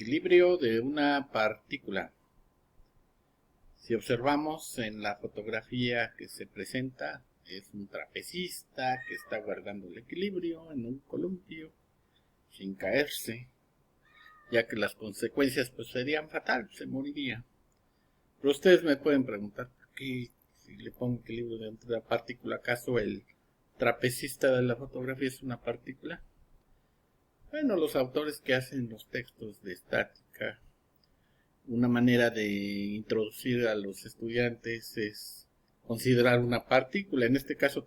Equilibrio de una partícula. Si observamos en la fotografía que se presenta, es un trapecista que está guardando el equilibrio en un columpio sin caerse, ya que las consecuencias pues serían fatales, se moriría. Pero ustedes me pueden preguntar por qué, si le pongo equilibrio de una partícula, ¿acaso el trapecista de la fotografía es una partícula? Bueno, los autores que hacen los textos de estática, una manera de introducir a los estudiantes es considerar una partícula, en este caso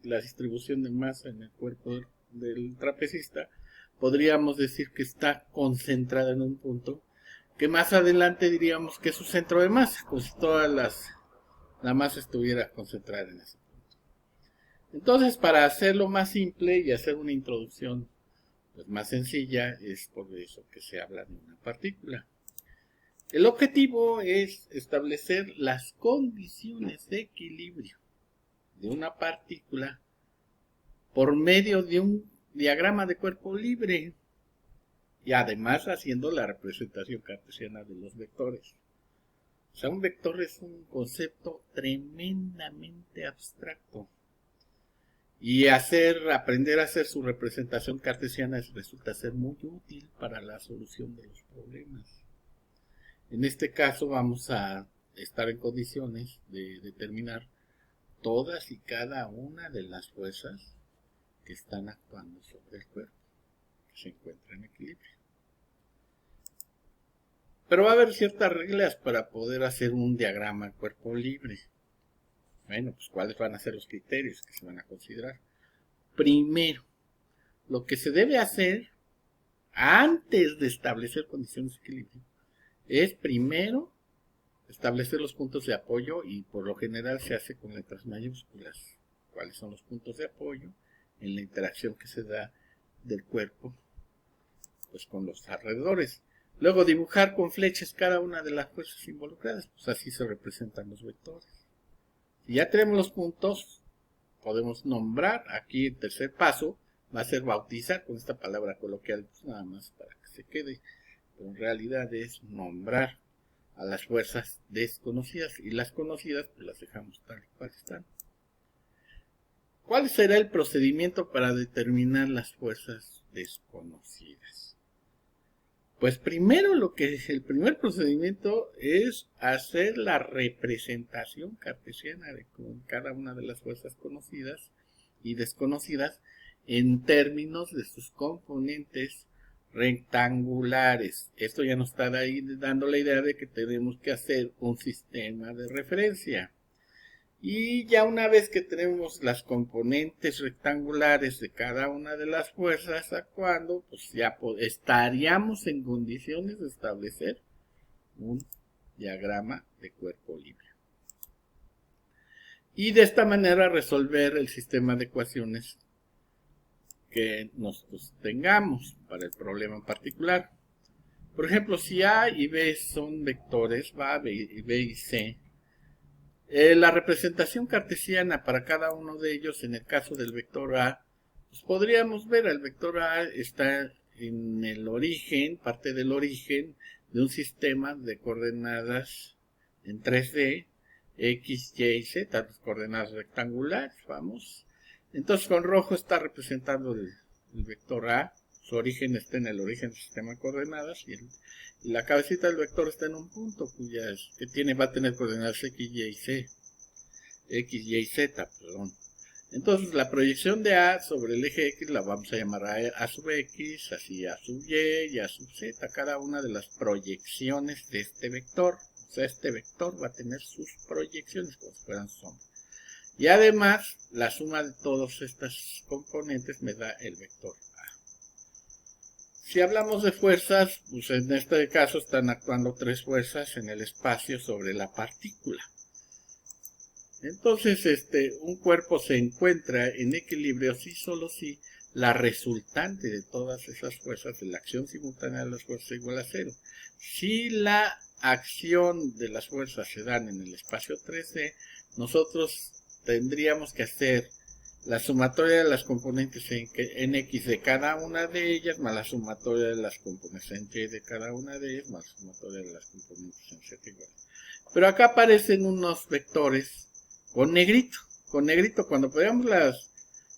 la distribución de masa en el cuerpo del trapecista, podríamos decir que está concentrada en un punto, que más adelante diríamos que es su centro de masa, como si la masa estuviera concentrada en ese punto. Entonces, para hacerlo más simple y hacer una introducción pues, más sencilla, es por eso que se habla de una partícula. El objetivo es establecer las condiciones de equilibrio de una partícula por medio de un diagrama de cuerpo libre y además haciendo la representación cartesiana de los vectores. O sea, un vector es un concepto tremendamente abstracto y aprender a hacer su representación cartesiana resulta ser muy útil para la solución de los problemas. En este caso vamos a estar en condiciones de determinar todas y cada una de las fuerzas que están actuando sobre el cuerpo, que se encuentra en equilibrio. Pero va a haber ciertas reglas para poder hacer un diagrama cuerpo libre. Bueno, pues ¿cuáles van a ser los criterios que se van a considerar? Primero, lo que se debe hacer antes de establecer condiciones de equilibrio es primero establecer los puntos de apoyo y por lo general se hace con letras mayúsculas. ¿Cuáles son los puntos de apoyo en la interacción que se da del cuerpo pues con los alrededores? Luego dibujar con flechas cada una de las fuerzas involucradas, pues así se representan los vectores. Si ya tenemos los puntos, podemos nombrar. Aquí el tercer paso va a ser bautizar con esta palabra coloquial, pues nada más para que se quede, pero en realidad es nombrar a las fuerzas desconocidas y las conocidas pues las dejamos tal cual están. ¿Cuál será el procedimiento para determinar las fuerzas desconocidas? Pues primero el primer procedimiento es hacer la representación cartesiana de cada una de las fuerzas conocidas y desconocidas en términos de sus componentes rectangulares. Esto ya nos está ahí dando la idea de que tenemos que hacer un sistema de referencia. Y ya una vez que tenemos las componentes rectangulares de cada una de las fuerzas actuando, pues ya estaríamos en condiciones de establecer un diagrama de cuerpo libre. Y de esta manera resolver el sistema de ecuaciones que nosotros tengamos para el problema en particular. Por ejemplo, si A y B son vectores, B y C, la representación cartesiana para cada uno de ellos, en el caso del vector A, pues podríamos ver, el vector A está en el origen, parte del origen de un sistema de coordenadas en 3D, X, Y y Z, las coordenadas rectangulares, vamos. Entonces con rojo está representando el vector A, su origen está en el origen del sistema de coordenadas y la cabecita del vector está en un punto va a tener coordenadas X, Y y Z. X, Y y Z, perdón. Entonces la proyección de A sobre el eje X la vamos a llamar A sub X, así A sub Y y A sub Z, cada una de las proyecciones de este vector. O sea, este vector va a tener sus proyecciones como si fueran sombras. Y además, la suma de todas estas componentes me da el vector A. Si hablamos de fuerzas, pues en este caso están actuando tres fuerzas en el espacio sobre la partícula. Entonces, un cuerpo se encuentra en equilibrio solo si la resultante de todas esas fuerzas de la acción simultánea de las fuerzas es igual a 0. Si la acción de las fuerzas se dan en el espacio 3D, nosotros tendríamos que hacer la sumatoria de las componentes en X de cada una de ellas, más la sumatoria de las componentes en Y de cada una de ellas, más la sumatoria de las componentes en Z igual. Pero acá aparecen unos vectores con negrito. Con negrito, cuando pegamos las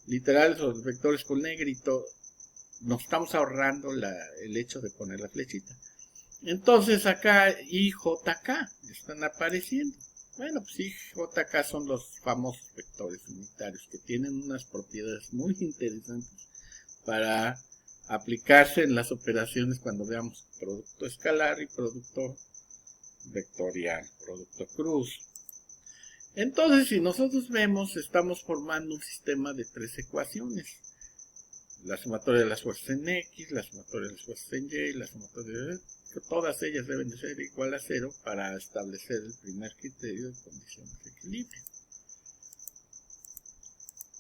literales o los vectores con negrito, nos estamos ahorrando el hecho de poner la flechita. Entonces acá I, J, K están apareciendo. Bueno, pues I, J, K son los famosos vectores unitarios que tienen unas propiedades muy interesantes para aplicarse en las operaciones cuando veamos producto escalar y producto vectorial, producto cruz. Entonces, si nosotros vemos, estamos formando un sistema de tres ecuaciones. La sumatoria de las fuerzas en X, la sumatoria de las fuerzas en Y, la sumatoria de... Todas ellas deben de ser igual a 0 para establecer el primer criterio de condiciones de equilibrio.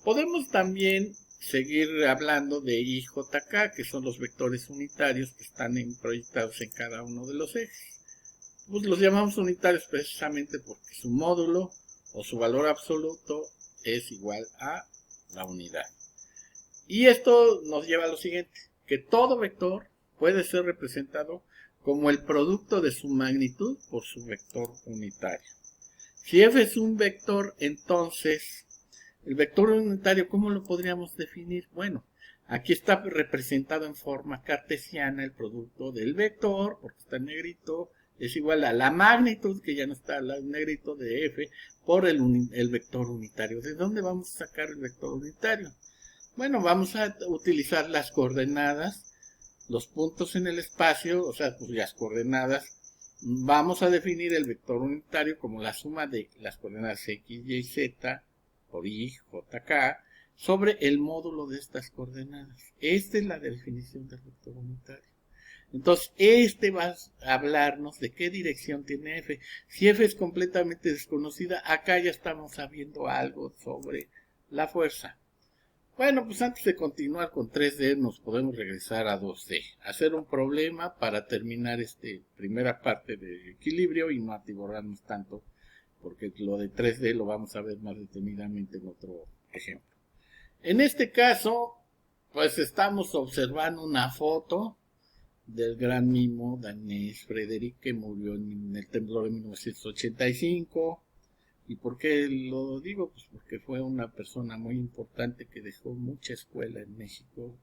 Podemos también seguir hablando de IJK, que son los vectores unitarios que están proyectados en cada uno de los ejes. Pues los llamamos unitarios precisamente porque su módulo o su valor absoluto es igual a la unidad. Y esto nos lleva a lo siguiente, que todo vector puede ser representado como el producto de su magnitud por su vector unitario. Si f es un vector, entonces, el vector unitario, ¿cómo lo podríamos definir? Bueno, aquí está representado en forma cartesiana el producto del vector, porque está en negrito, es igual a la magnitud, que ya no está en negrito, de f, por el vector unitario. ¿De dónde vamos a sacar el vector unitario? Bueno, vamos a utilizar las coordenadas, los puntos en el espacio, o sea, pues las coordenadas. Vamos a definir el vector unitario como la suma de las coordenadas x, y, z por i, j, k sobre el módulo de estas coordenadas. Esta es la definición del vector unitario. Entonces, este va a hablarnos de qué dirección tiene f. Si f es completamente desconocida, acá ya estamos sabiendo algo sobre la fuerza. Bueno, pues antes de continuar con 3D nos podemos regresar a 2D, hacer un problema para terminar esta primera parte de equilibrio y no atiborrarnos tanto, porque lo de 3D lo vamos a ver más detenidamente en otro ejemplo. En este caso, pues estamos observando una foto del gran mimo danés Frederick, que murió en el temblor de 1985. ¿Y por qué lo digo? Pues porque fue una persona muy importante que dejó mucha escuela en México,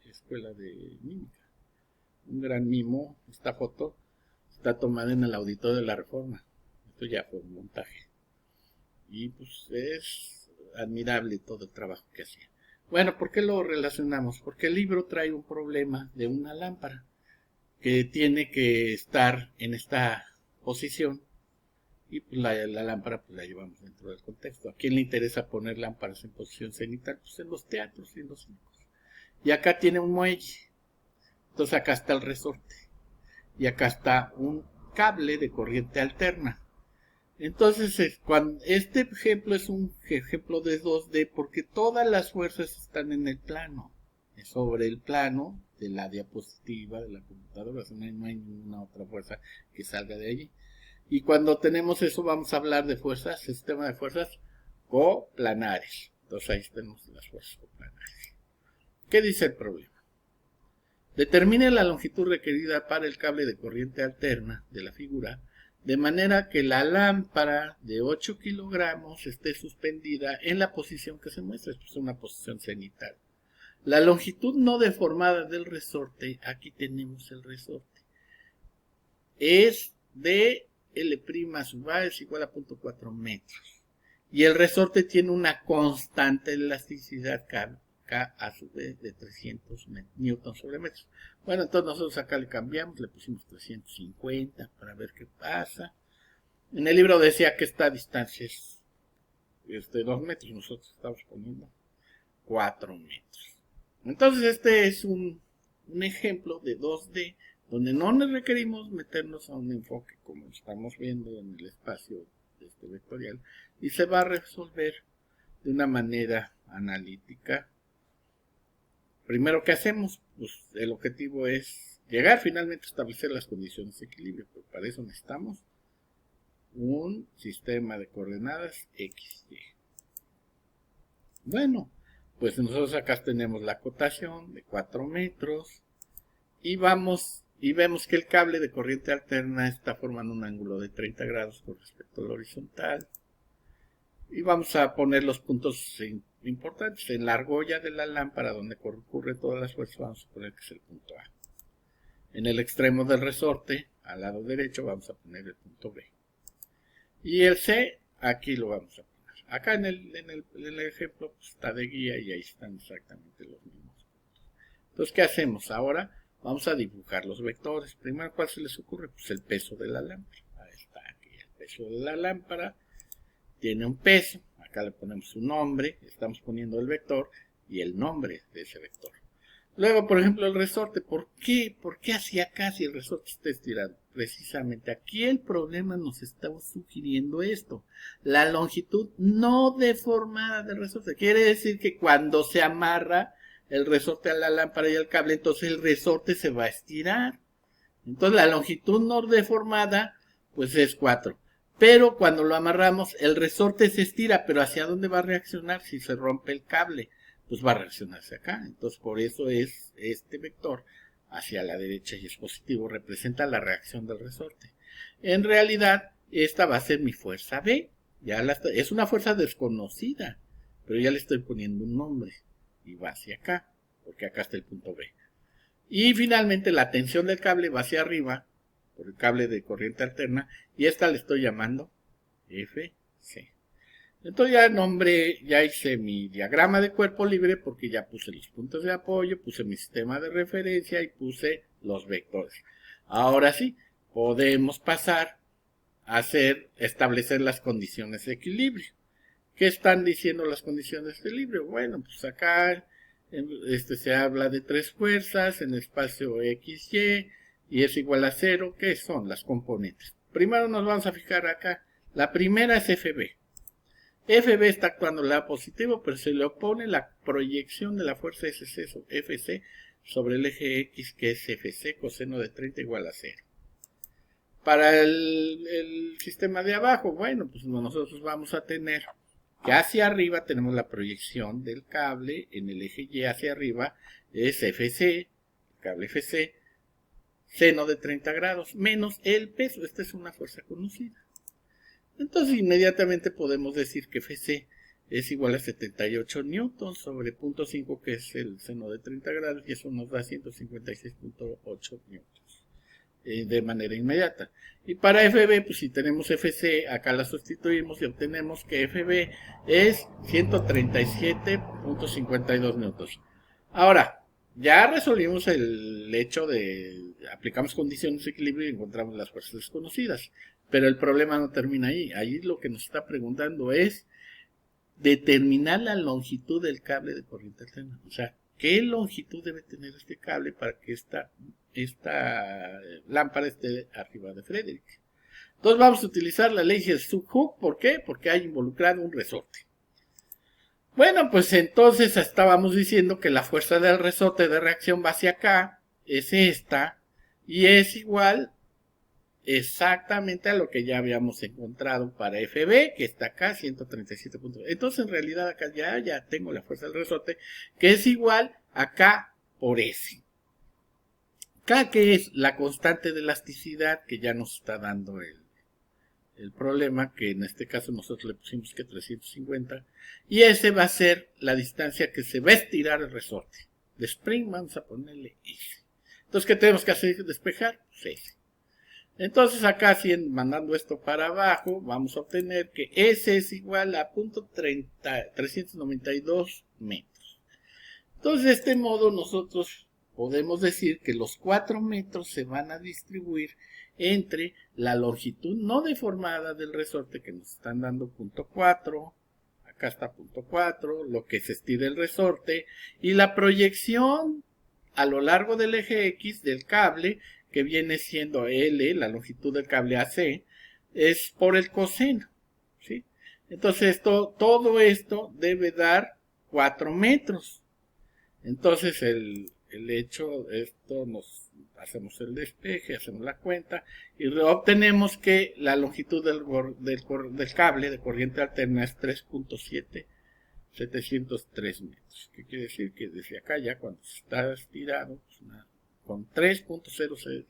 escuela de mímica. Un gran mimo. Esta foto está tomada en el Auditorio de la Reforma. Esto ya fue un montaje. Y pues es admirable todo el trabajo que hacía. Bueno, ¿por qué lo relacionamos? Porque el libro trae un problema de una lámpara que tiene que estar en esta posición. Y pues la lámpara pues la llevamos dentro del contexto. ¿A quién le interesa poner lámparas en posición cenital? Pues en los teatros y en los circos. Y acá tiene un muelle. Entonces acá está el resorte. Y acá está un cable de corriente alterna. Entonces este ejemplo es un ejemplo de 2D porque todas las fuerzas están en el plano. Sobre el plano de la diapositiva de la computadora. No hay ninguna otra fuerza que salga de allí. Y cuando tenemos eso vamos a hablar de fuerzas, sistema de fuerzas coplanares. Entonces ahí tenemos las fuerzas coplanares. ¿Qué dice el problema? Determine la longitud requerida para el cable de corriente alterna de la figura, de manera que la lámpara de 8 kilogramos esté suspendida en la posición que se muestra, esto es una posición cenital. La longitud no deformada del resorte, aquí tenemos el resorte, es de L' sub A es igual a 0.4 metros. Y el resorte tiene una constante elasticidad K a su vez de 300 newtons sobre metros. Bueno, entonces nosotros acá le cambiamos, le pusimos 350 para ver qué pasa. En el libro decía que esta distancia es de 2 metros, nosotros estamos poniendo 4 metros. Entonces este es un ejemplo de 2D donde no nos requerimos meternos a un enfoque como estamos viendo en el espacio vectorial y se va a resolver de una manera analítica. Primero, ¿qué hacemos? Pues el objetivo es llegar finalmente a establecer las condiciones de equilibrio, pero para eso necesitamos un sistema de coordenadas X, Y. Bueno, pues nosotros acá tenemos la acotación de 4 metros y vamos y vemos que el cable de corriente alterna está formando un ángulo de 30 grados con respecto al horizontal. Y vamos a poner los puntos importantes. En la argolla de la lámpara donde concurre todas las fuerzas, vamos a poner que es el punto A. En el extremo del resorte, al lado derecho, vamos a poner el punto B. Y el C, aquí lo vamos a poner. Acá en el ejemplo pues, está de guía y ahí están exactamente los mismos puntos. Entonces, ¿qué hacemos? Ahora vamos a dibujar los vectores. Primero, ¿cuál se les ocurre? Pues el peso de la lámpara. Ahí está, aquí el peso de la lámpara. Tiene un peso, acá le ponemos un nombre, estamos poniendo el vector y el nombre de ese vector. Luego, por ejemplo, el resorte. ¿Por qué hacia acá si el resorte está estirado? Precisamente aquí el problema nos está sugiriendo esto. La longitud no deformada del resorte. Quiere decir que cuando se amarra el resorte a la lámpara y al cable, entonces el resorte se va a estirar. Entonces la longitud no deformada, pues es 4. Pero cuando lo amarramos, el resorte se estira, pero ¿hacia dónde va a reaccionar si se rompe el cable? Pues va a reaccionar hacia acá. Entonces por eso es este vector hacia la derecha y es positivo, representa la reacción del resorte. En realidad, esta va a ser mi fuerza B. Es una fuerza desconocida, pero ya le estoy poniendo un nombre. Y va hacia acá, porque acá está el punto B. Y finalmente la tensión del cable va hacia arriba, por el cable de corriente alterna, y esta le estoy llamando FC. Entonces ya hice mi diagrama de cuerpo libre porque ya puse los puntos de apoyo, puse mi sistema de referencia y puse los vectores. Ahora sí, podemos pasar a establecer las condiciones de equilibrio. ¿Qué están diciendo las condiciones de equilibrio? Bueno, pues acá se habla de 3 fuerzas en el espacio XY y es igual a 0. ¿Qué son las componentes? Primero nos vamos a fijar acá. La primera es FB. FB está actuando al lado positivo, pero se le opone la proyección de la fuerza FC sobre el eje X, que es FC, coseno de 30 igual a 0. Para el sistema de abajo, bueno, pues nosotros vamos a tener que hacia arriba tenemos la proyección del cable en el eje Y hacia arriba, es FC, el cable FC, seno de 30 grados, menos el peso. Esta es una fuerza conocida. Entonces inmediatamente podemos decir que FC es igual a 78 newtons sobre 0.5, que es el seno de 30 grados, y eso nos da 156.8 newtons de manera inmediata. Y para FB, pues si tenemos FC, acá la sustituimos y obtenemos que FB es 137.52 newtons. Ahora, ya resolvimos el hecho de aplicamos condiciones de equilibrio y encontramos las fuerzas desconocidas. Pero el problema no termina ahí. Ahí lo que nos está preguntando es determinar la longitud del cable de corriente alterna. O sea, ¿qué longitud debe tener este cable para que esta lámpara esté arriba de Frederick? Entonces vamos a utilizar la ley de Sub-Hooke. ¿Por qué? Porque hay involucrado un resorte. Bueno, pues entonces estábamos diciendo que la fuerza del resorte de reacción va hacia acá, es esta, y es igual exactamente a lo que ya habíamos encontrado para FB, que está acá, 137 puntos. Entonces en realidad acá ya tengo la fuerza del resorte, que es igual acá por S. K, que es la constante de elasticidad que ya nos está dando el problema, que en este caso nosotros le pusimos que 350, y ese va a ser la distancia que se va a estirar el resorte. De spring vamos a ponerle S. Entonces, ¿qué tenemos que hacer? Despejar, pues S. Entonces acá, mandando esto para abajo, vamos a obtener que S es igual a 392 metros. Entonces, de este modo nosotros podemos decir que los 4 metros se van a distribuir entre la longitud no deformada del resorte, que nos están dando 0.4, acá está 0.4, lo que se estira el resorte, y la proyección a lo largo del eje X del cable, que viene siendo L, la longitud del cable AC, es por el coseno, ¿sí? Entonces todo esto debe dar 4 metros. Entonces el hecho, hacemos el despeje, hacemos la cuenta y obtenemos que la longitud del cable de corriente alterna es 3.7 703 metros. ¿Qué quiere decir? Que desde acá ya cuando está estirado, pues con 3.00